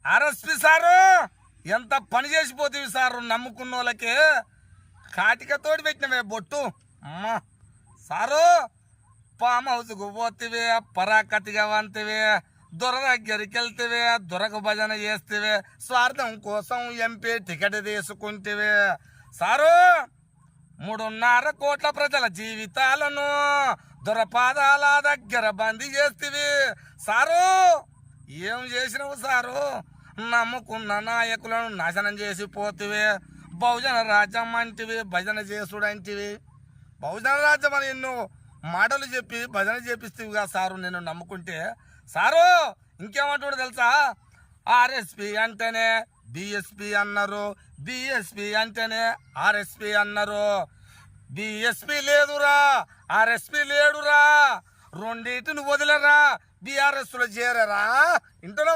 RSP sir ఎంత పని చేసిపోతుంది sir, నమ్ముకున్న వాళ్ళకి కాటికతోటి పెట్టినవే బొట్టు. అమ్మా సారు, ఫామ్ హౌస్కు పోతివే, పరాకతిగా వంతివే, దొర దగ్గరికి వెళ్తివే, దొరకు భజన చేస్తేవే, స్వార్థం కోసం ఎంపీ టికెట్ తీసుకుంటేవే సారు. 3.5 కోట్ల ప్రజల జీవితాలను దొరపాదాల దగ్గర బందీ చేస్తేవి సారు. ఏం చేసినావు సారు? నమ్ముకున్న నాయకులను నాశనం చేసి పోతివే. బహుజన రాజ్యం అంటివి, భజన చేసుడు అంటివి. బహుజన రాజ్యం అని ఎన్నో మాటలు చెప్పి భజన చేపిస్తేవిగా సారు నేను నమ్ముకుంటే. సారు ఇంకేమంటాడు తెలుసా? ఆర్ఎస్పి అంటేనే బిఎస్పి అన్నారు, బిఎస్పి అంటేనే ఆర్ఎస్పి అన్నారు. బిఎస్పి లేదురా, ఆర్ఎస్పి లేడురా, రెండింటిని వదిలేరా, బీఆర్ఎస్ లో చేరరా. ఇంట్లో